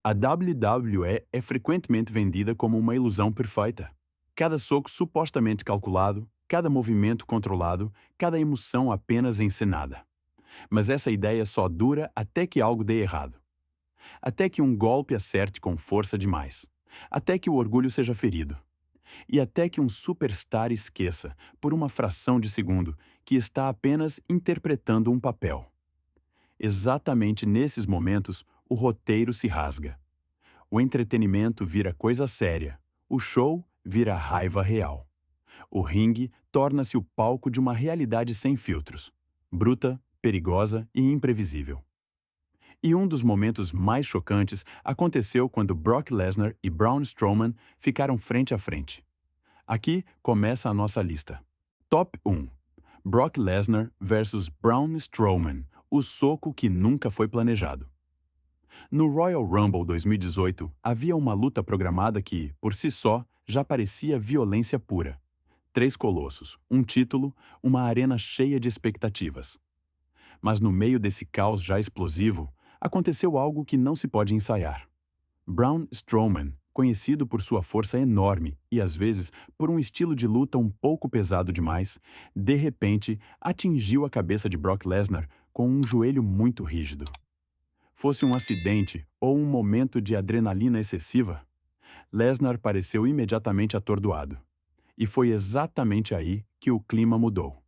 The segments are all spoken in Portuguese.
A WWE é frequentemente vendida como uma ilusão perfeita. Cada soco supostamente calculado, cada movimento controlado, cada emoção apenas encenada. Mas essa ideia só dura até que algo dê errado. Até que um golpe acerte com força demais. Até que o orgulho seja ferido. E até que um superstar esqueça, por uma fração de segundo, que está apenas interpretando um papel. Exatamente nesses momentos, o roteiro se rasga. O entretenimento vira coisa séria. O show vira raiva real. O ringue torna-se o palco de uma realidade sem filtros. Bruta, perigosa e imprevisível. E um dos momentos mais chocantes aconteceu quando Brock Lesnar e Braun Strowman ficaram frente a frente. Aqui começa a nossa lista. Top 1. Brock Lesnar versus Braun Strowman, o soco que nunca foi planejado. No Royal Rumble 2018, havia uma luta programada que, por si só, já parecia violência pura. 3 colossos, um título, uma arena cheia de expectativas. Mas no meio desse caos já explosivo, aconteceu algo que não se pode ensaiar. Braun Strowman, conhecido por sua força enorme e às vezes por um estilo de luta um pouco pesado demais, de repente atingiu a cabeça de Brock Lesnar com um joelho muito rígido. Fosse um acidente ou um momento de adrenalina excessiva, Lesnar pareceu imediatamente atordoado. E foi exatamente aí que o clima mudou.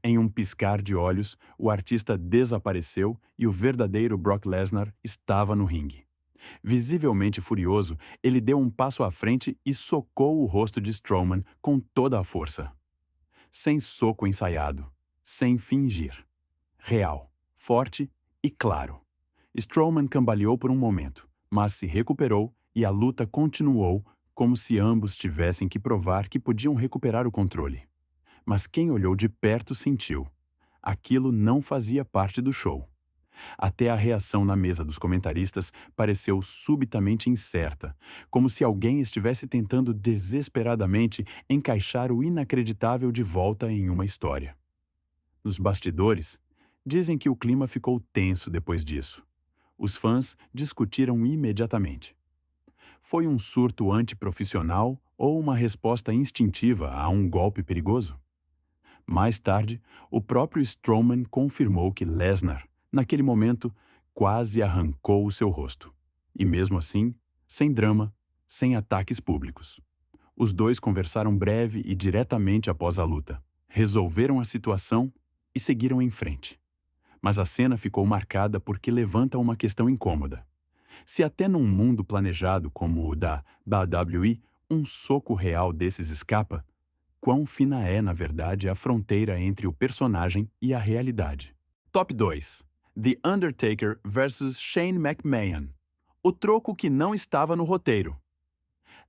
Em um piscar de olhos, o artista desapareceu e o verdadeiro Brock Lesnar estava no ringue. Visivelmente furioso, ele deu um passo à frente e socou o rosto de Strowman com toda a força. Sem soco ensaiado, sem fingir. Real, forte e claro. Strowman cambaleou por um momento, mas se recuperou e a luta continuou como se ambos tivessem que provar que podiam recuperar o controle. Mas quem olhou de perto sentiu. Aquilo não fazia parte do show. Até a reação na mesa dos comentaristas pareceu subitamente incerta, como se alguém estivesse tentando desesperadamente encaixar o inacreditável de volta em uma história. Nos bastidores, dizem que o clima ficou tenso depois disso. Os fãs discutiram imediatamente. Foi um surto antiprofissional ou uma resposta instintiva a um golpe perigoso? Mais tarde, o próprio Strowman confirmou que Lesnar, naquele momento, quase arrancou o seu rosto. E mesmo assim, sem drama, sem ataques públicos. Os dois conversaram breve e diretamente após a luta, resolveram a situação e seguiram em frente. Mas a cena ficou marcada porque levanta uma questão incômoda. Se até num mundo planejado como o da WWE, um soco real desses escapa, quão fina é, na verdade, a fronteira entre o personagem e a realidade. Top 2. The Undertaker vs Shane McMahon. O troco que não estava no roteiro.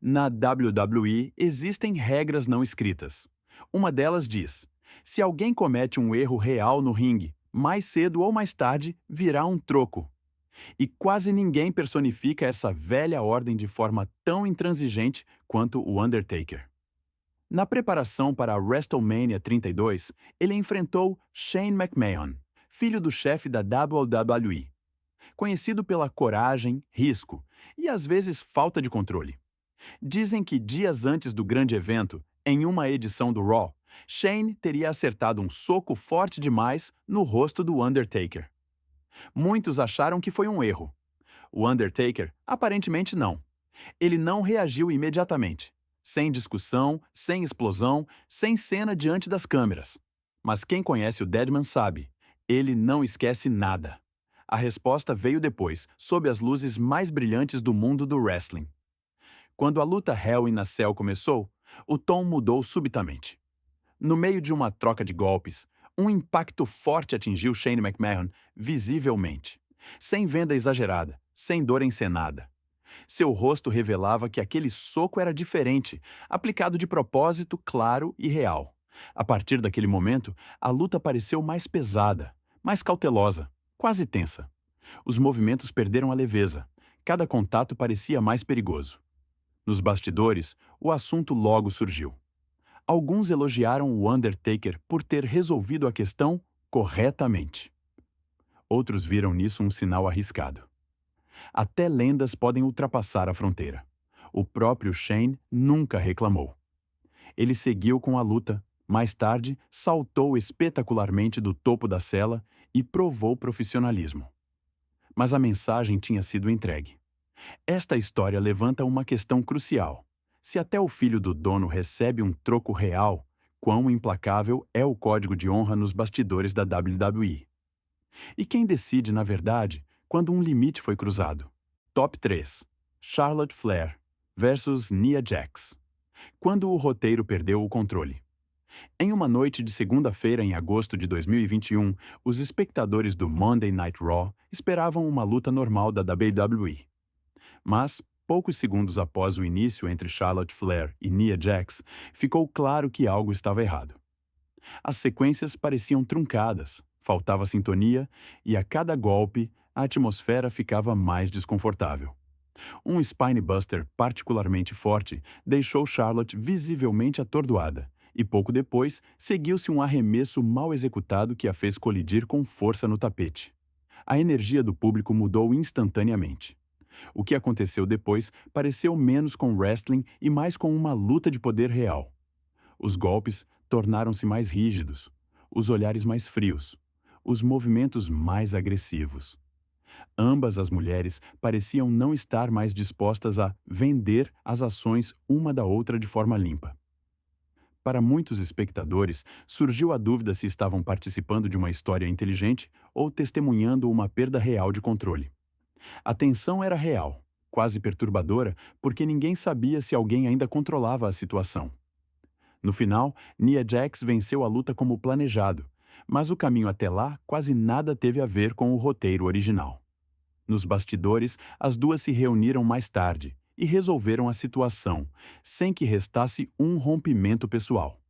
Na WWE existem regras não escritas. Uma delas diz: se alguém comete um erro real no ringue, mais cedo ou mais tarde virá um troco. E quase ninguém personifica essa velha ordem de forma tão intransigente quanto o Undertaker. Na preparação para a WrestleMania 32, ele enfrentou Shane McMahon, filho do chefe da WWE, conhecido pela coragem, risco e às vezes falta de controle. Dizem que dias antes do grande evento, em uma edição do Raw, Shane teria acertado um soco forte demais no rosto do Undertaker. Muitos acharam que foi um erro. O Undertaker, aparentemente não. Ele não reagiu imediatamente. Sem discussão, sem explosão, sem cena diante das câmeras. Mas quem conhece o Deadman sabe, ele não esquece nada. A resposta veio depois, sob as luzes mais brilhantes do mundo do wrestling. Quando a luta Hell in a Cell começou, o tom mudou subitamente. No meio de uma troca de golpes, um impacto forte atingiu Shane McMahon visivelmente. Sem venda exagerada, sem dor encenada. Seu rosto revelava que aquele soco era diferente, aplicado de propósito claro e real. A partir daquele momento, a luta pareceu mais pesada, mais cautelosa, quase tensa. Os movimentos perderam a leveza. Cada contato parecia mais perigoso. Nos bastidores, o assunto logo surgiu. Alguns elogiaram o Undertaker por ter resolvido a questão corretamente. Outros viram nisso um sinal arriscado. Até lendas podem ultrapassar a fronteira. O próprio Shane nunca reclamou. Ele seguiu com a luta. Mais tarde, saltou espetacularmente do topo da cela e provou profissionalismo. Mas a mensagem tinha sido entregue. Esta história levanta uma questão crucial. Se até o filho do dono recebe um troco real, quão implacável é o código de honra nos bastidores da WWE? E quem decide, na verdade, quando um limite foi cruzado? Top 3. Charlotte Flair versus Nia Jax. Quando o roteiro perdeu o controle. Em uma noite de segunda-feira em agosto de 2021, os espectadores do Monday Night Raw esperavam uma luta normal da WWE. Mas, poucos segundos após o início entre Charlotte Flair e Nia Jax, ficou claro que algo estava errado. As sequências pareciam truncadas, faltava sintonia e a cada golpe a atmosfera ficava mais desconfortável. Um spinebuster particularmente forte deixou Charlotte visivelmente atordoada, e pouco depois seguiu-se um arremesso mal executado que a fez colidir com força no tapete. A energia do público mudou instantaneamente. O que aconteceu depois pareceu menos com wrestling e mais com uma luta de poder real. Os golpes tornaram-se mais rígidos, os olhares mais frios, os movimentos mais agressivos. Ambas as mulheres pareciam não estar mais dispostas a vender as ações uma da outra de forma limpa. Para muitos espectadores, surgiu a dúvida se estavam participando de uma história inteligente ou testemunhando uma perda real de controle. A tensão era real, quase perturbadora, porque ninguém sabia se alguém ainda controlava a situação. No final, Nia Jax venceu a luta como planejado, mas o caminho até lá quase nada teve a ver com o roteiro original. Nos bastidores, as duas se reuniram mais tarde e resolveram a situação, sem que restasse um rompimento pessoal.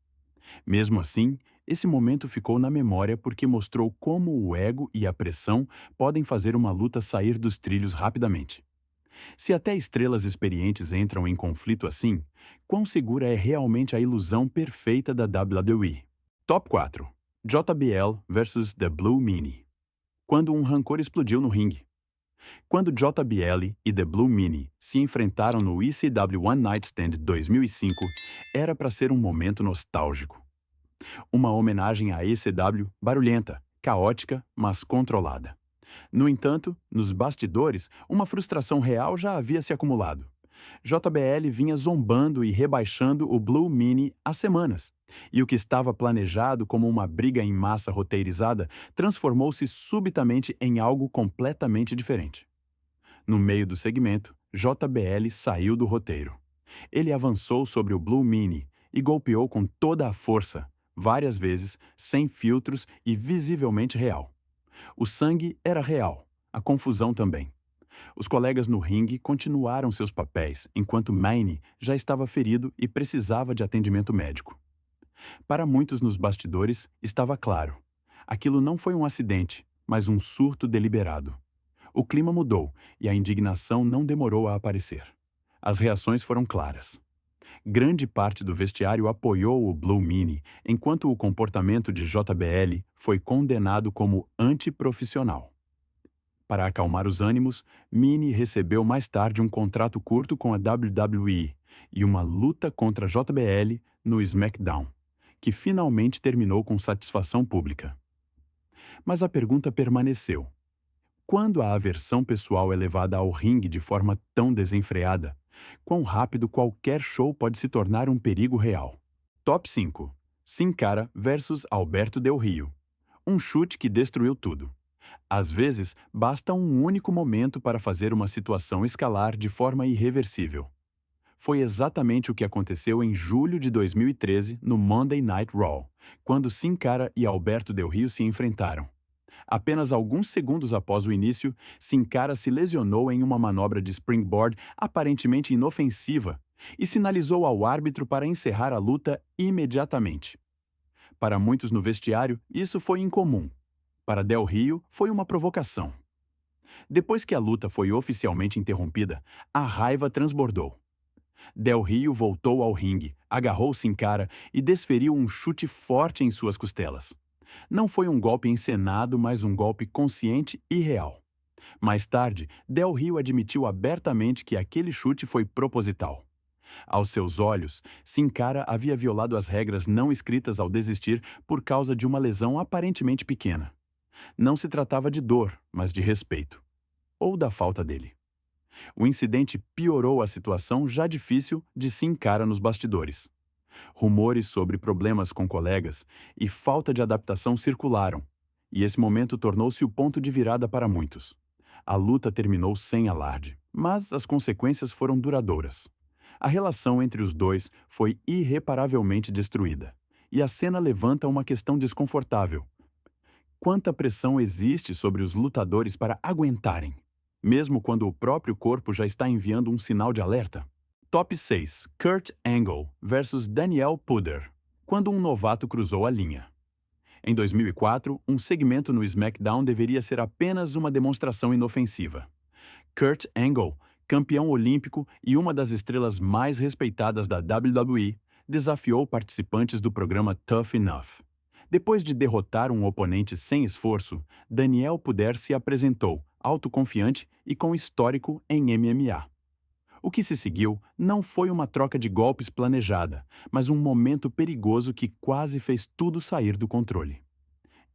Mesmo assim, esse momento ficou na memória porque mostrou como o ego e a pressão podem fazer uma luta sair dos trilhos rapidamente. Se até estrelas experientes entram em conflito assim, quão segura é realmente a ilusão perfeita da WWE? Top 4. JBL versus The Blue Mini. Quando um rancor explodiu no ringue. Quando JBL e The Blue Mini se enfrentaram no ECW One Night Stand 2005, era para ser um momento nostálgico. Uma homenagem à ECW barulhenta, caótica, mas controlada. No entanto, nos bastidores, uma frustração real já havia se acumulado. JBL vinha zombando e rebaixando o Blue Mini há semanas, e o que estava planejado como uma briga em massa roteirizada transformou-se subitamente em algo completamente diferente. No meio do segmento, JBL saiu do roteiro. Ele avançou sobre o Blue Mini e golpeou com toda a força, várias vezes, sem filtros e visivelmente real. O sangue era real, a confusão também. Os colegas no ringue continuaram seus papéis, enquanto Mini já estava ferido e precisava de atendimento médico. Para muitos nos bastidores, estava claro. Aquilo não foi um acidente, mas um surto deliberado. O clima mudou e a indignação não demorou a aparecer. As reações foram claras. Grande parte do vestiário apoiou o Blue Mini, enquanto o comportamento de JBL foi condenado como antiprofissional. Para acalmar os ânimos, Mini recebeu mais tarde um contrato curto com a WWE e uma luta contra JBL no SmackDown, que finalmente terminou com satisfação pública. Mas a pergunta permaneceu. Quando a aversão pessoal é levada ao ringue de forma tão desenfreada, quão rápido qualquer show pode se tornar um perigo real? Top 5. Sin Cara versus Alberto Del Rio. Um chute que destruiu tudo. Às vezes, basta um único momento para fazer uma situação escalar de forma irreversível. Foi exatamente o que aconteceu em julho de 2013 no Monday Night Raw, quando Sin Cara e Alberto Del Rio se enfrentaram. Apenas alguns segundos após o início, Sin Cara se lesionou em uma manobra de springboard aparentemente inofensiva e sinalizou ao árbitro para encerrar a luta imediatamente. Para muitos no vestiário, isso foi incomum. Para Del Rio, foi uma provocação. Depois que a luta foi oficialmente interrompida, a raiva transbordou. Del Rio voltou ao ringue, agarrou Sin Cara e desferiu um chute forte em suas costelas. Não foi um golpe encenado, mas um golpe consciente e real. Mais tarde, Del Rio admitiu abertamente que aquele chute foi proposital. Aos seus olhos, Sin Cara havia violado as regras não escritas ao desistir por causa de uma lesão aparentemente pequena. Não se tratava de dor, mas de respeito. Ou da falta dele. O incidente piorou a situação já difícil de Sin Cara nos bastidores. Rumores sobre problemas com colegas e falta de adaptação circularam, e esse momento tornou-se o ponto de virada para muitos. A luta terminou sem alarde, mas as consequências foram duradouras. A relação entre os dois foi irreparavelmente destruída, e a cena levanta uma questão desconfortável. Quanta pressão existe sobre os lutadores para aguentarem, mesmo quando o próprio corpo já está enviando um sinal de alerta? Top 6. Kurt Angle versus Daniel Puder. Quando um novato cruzou a linha. Em 2004, um segmento no SmackDown deveria ser apenas uma demonstração inofensiva. Kurt Angle, campeão olímpico e uma das estrelas mais respeitadas da WWE, desafiou participantes do programa Tough Enough. Depois de derrotar um oponente sem esforço, Daniel Puder se apresentou, autoconfiante e com histórico em MMA. O que se seguiu não foi uma troca de golpes planejada, mas um momento perigoso que quase fez tudo sair do controle.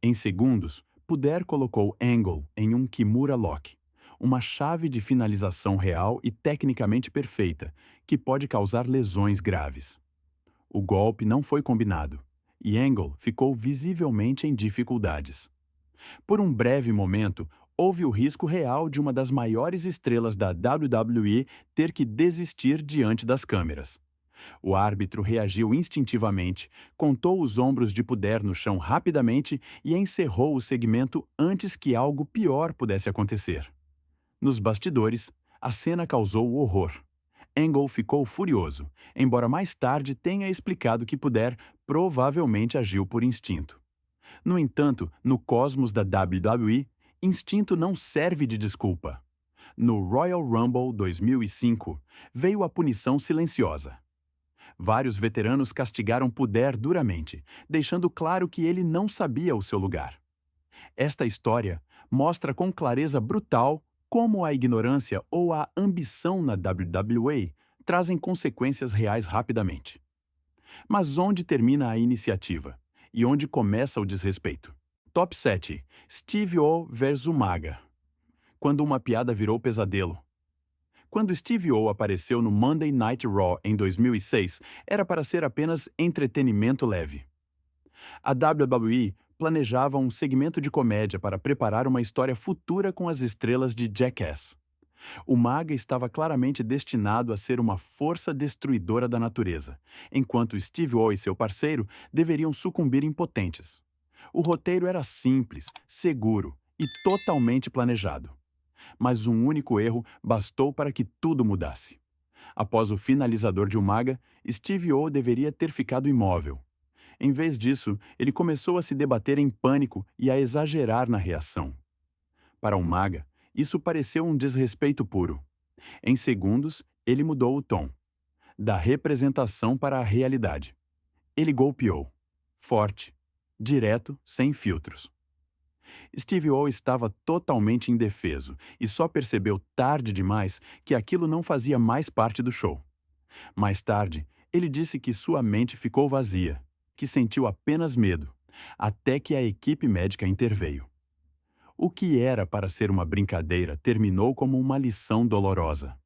Em segundos, Puder colocou Angle em um Kimura Lock, uma chave de finalização real e tecnicamente perfeita, que pode causar lesões graves. O golpe não foi combinado, e Angle ficou visivelmente em dificuldades. Por um breve momento, houve o risco real de uma das maiores estrelas da WWE ter que desistir diante das câmeras. O árbitro reagiu instintivamente, contou os ombros de Puder no chão rapidamente e encerrou o segmento antes que algo pior pudesse acontecer. Nos bastidores, a cena causou horror. Angle ficou furioso, embora mais tarde tenha explicado que Puder provavelmente agiu por instinto. No entanto, no cosmos da WWE, instinto não serve de desculpa. No Royal Rumble 2005, veio a punição silenciosa. Vários veteranos castigaram Puder duramente, deixando claro que ele não sabia o seu lugar. Esta história mostra com clareza brutal como a ignorância ou a ambição na WWE trazem consequências reais rapidamente. Mas onde termina a iniciativa? E onde começa o desrespeito? Top 7. Steve O vs Umaga. Quando uma piada virou pesadelo. Quando Steve O apareceu no Monday Night Raw em 2006, era para ser apenas entretenimento leve. A WWE planejava um segmento de comédia para preparar uma história futura com as estrelas de Jackass. Umaga estava claramente destinado a ser uma força destruidora da natureza, enquanto Steve O e seu parceiro deveriam sucumbir impotentes. O roteiro era simples, seguro e totalmente planejado. Mas um único erro bastou para que tudo mudasse. Após o finalizador de Umaga, Steve O deveria ter ficado imóvel. Em vez disso, ele começou a se debater em pânico e a exagerar na reação. Para Umaga, isso pareceu um desrespeito puro. Em segundos, ele mudou o tom, da representação para a realidade. Ele golpeou, forte, direto, sem filtros. Steve O estava totalmente indefeso e só percebeu tarde demais que aquilo não fazia mais parte do show. Mais tarde, ele disse que sua mente ficou vazia, que sentiu apenas medo, até que a equipe médica interveio. O que era para ser uma brincadeira terminou como uma lição dolorosa.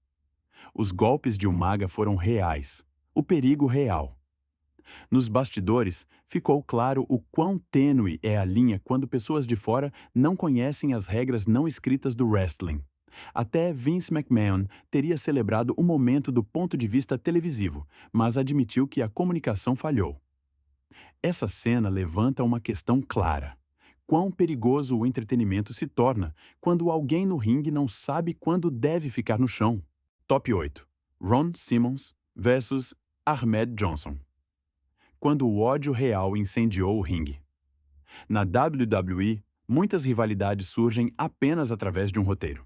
Os golpes de Umaga foram reais, o perigo real. Nos bastidores, ficou claro o quão tênue é a linha quando pessoas de fora não conhecem as regras não escritas do wrestling. Até Vince McMahon teria celebrado o momento do ponto de vista televisivo, mas admitiu que a comunicação falhou. Essa cena levanta uma questão clara. Quão perigoso o entretenimento se torna quando alguém no ringue não sabe quando deve ficar no chão? Top 8. Ron Simmons versus Ahmed Johnson. Quando o ódio real incendiou o ringue. Na WWE, muitas rivalidades surgem apenas através de um roteiro.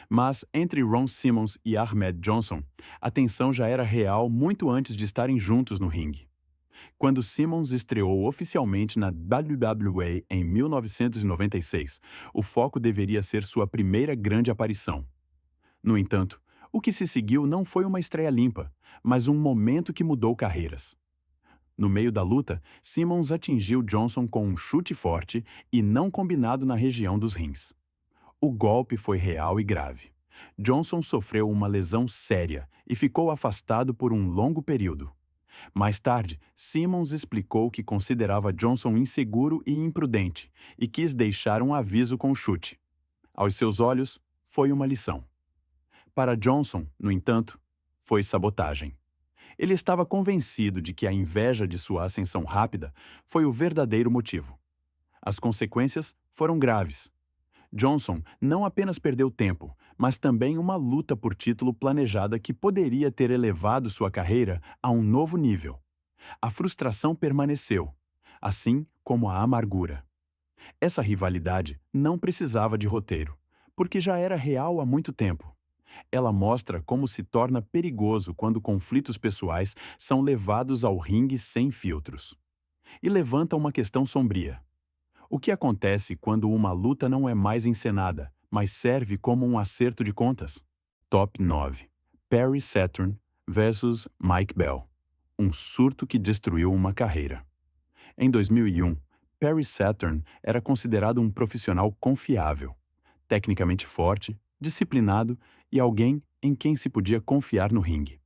Mas entre Ron Simmons e Ahmed Johnson, a tensão já era real muito antes de estarem juntos no ringue. Quando Simmons estreou oficialmente na WWE em 1996, o foco deveria ser sua primeira grande aparição. No entanto, o que se seguiu não foi uma estreia limpa, mas um momento que mudou carreiras. No meio da luta, Simmons atingiu Johnson com um chute forte e não combinado na região dos rins. O golpe foi real e grave. Johnson sofreu uma lesão séria e ficou afastado por um longo período. Mais tarde, Simmons explicou que considerava Johnson inseguro e imprudente e quis deixar um aviso com o chute. Aos seus olhos, foi uma lição. Para Johnson, no entanto, foi sabotagem. Ele estava convencido de que a inveja de sua ascensão rápida foi o verdadeiro motivo. As consequências foram graves. Johnson não apenas perdeu tempo, mas também uma luta por título planejada que poderia ter elevado sua carreira a um novo nível. A frustração permaneceu, assim como a amargura. Essa rivalidade não precisava de roteiro, porque já era real há muito tempo. Ela mostra como se torna perigoso quando conflitos pessoais são levados ao ringue sem filtros. E levanta uma questão sombria. O que acontece quando uma luta não é mais encenada, mas serve como um acerto de contas? Top 9. Perry Saturn versus Mike Bell. Um surto que destruiu uma carreira. Em 2001, Perry Saturn era considerado um profissional confiável, tecnicamente forte, disciplinado e alguém em quem se podia confiar no ringue.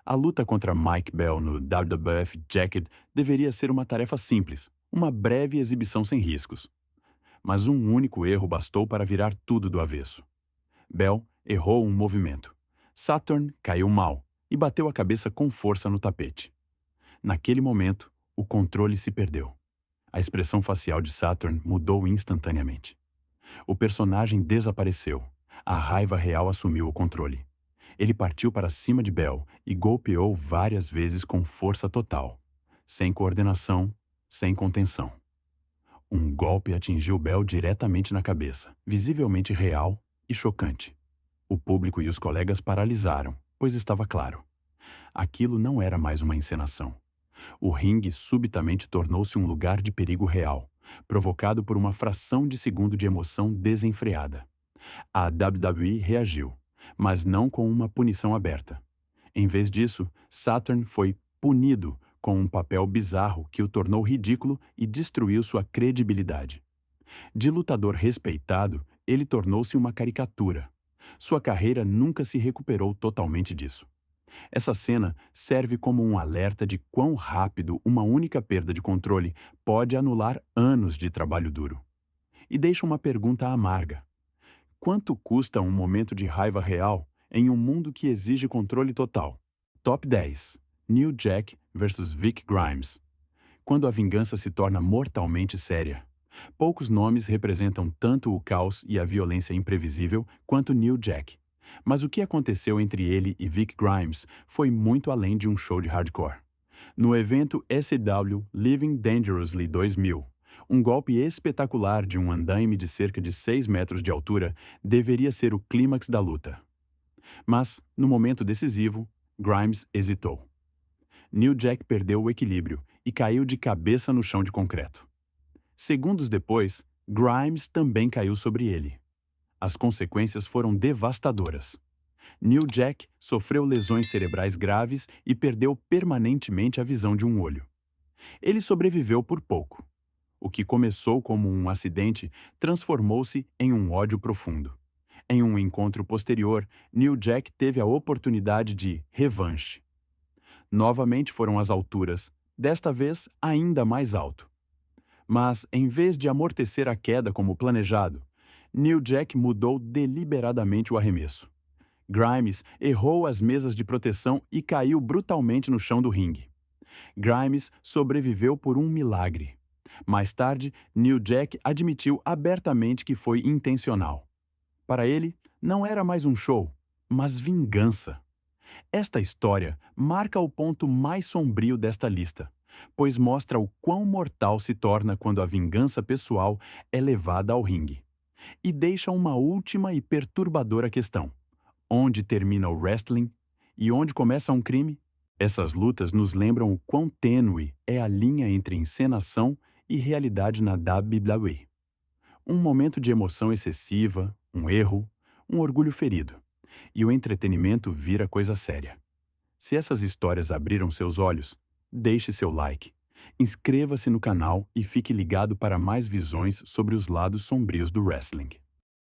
A luta contra Mike Bell no WWF Jacket deveria ser uma tarefa simples, uma breve exibição sem riscos. Mas um único erro bastou para virar tudo do avesso. Bell errou um movimento. Saturn caiu mal e bateu a cabeça com força no tapete. Naquele momento, o controle se perdeu. A expressão facial de Saturn mudou instantaneamente. O personagem desapareceu. A raiva real assumiu o controle. Ele partiu para cima de Bell e golpeou várias vezes com força total, sem coordenação, sem contenção. Um golpe atingiu Bell diretamente na cabeça, visivelmente real e chocante. O público e os colegas paralisaram, pois estava claro. Aquilo não era mais uma encenação. O ringue subitamente tornou-se um lugar de perigo real, provocado por uma fração de segundo de emoção desenfreada. A WWE reagiu, mas não com uma punição aberta. Em vez disso, Saturn foi punido com um papel bizarro que o tornou ridículo e destruiu sua credibilidade. De lutador respeitado, ele tornou-se uma caricatura. Sua carreira nunca se recuperou totalmente disso. Essa cena serve como um alerta de quão rápido uma única perda de controle pode anular anos de trabalho duro. E deixa uma pergunta amarga. Quanto custa um momento de raiva real em um mundo que exige controle total? Top 10. New Jack versus Vic Grimes. Quando a vingança se torna mortalmente séria. Poucos nomes representam tanto o caos e a violência imprevisível quanto New Jack. Mas o que aconteceu entre ele e Vic Grimes foi muito além de um show de hardcore. No evento SCW Living Dangerously 2000, um golpe espetacular de um andaime de cerca de 6 metros de altura deveria ser o clímax da luta. Mas, no momento decisivo, Grimes hesitou. New Jack perdeu o equilíbrio e caiu de cabeça no chão de concreto. Segundos depois, Grimes também caiu sobre ele. As consequências foram devastadoras. New Jack sofreu lesões cerebrais graves e perdeu permanentemente a visão de um olho. Ele sobreviveu por pouco. O que começou como um acidente transformou-se em um ódio profundo. Em um encontro posterior, New Jack teve a oportunidade de revanche. Novamente foram às alturas, desta vez ainda mais alto. Mas, em vez de amortecer a queda como planejado, New Jack mudou deliberadamente o arremesso. Grimes errou as mesas de proteção e caiu brutalmente no chão do ringue. Grimes sobreviveu por um milagre. Mais tarde, New Jack admitiu abertamente que foi intencional. Para ele, não era mais um show, mas vingança. Esta história marca o ponto mais sombrio desta lista, pois mostra o quão mortal se torna quando a vingança pessoal é levada ao ringue. E deixa uma última e perturbadora questão. Onde termina o wrestling e onde começa um crime? Essas lutas nos lembram o quão tênue é a linha entre encenação e realidade na WWE. Um momento de emoção excessiva, um erro, um orgulho ferido, e o entretenimento vira coisa séria. Se essas histórias abriram seus olhos, deixe seu like, inscreva-se no canal e fique ligado para mais visões sobre os lados sombrios do wrestling.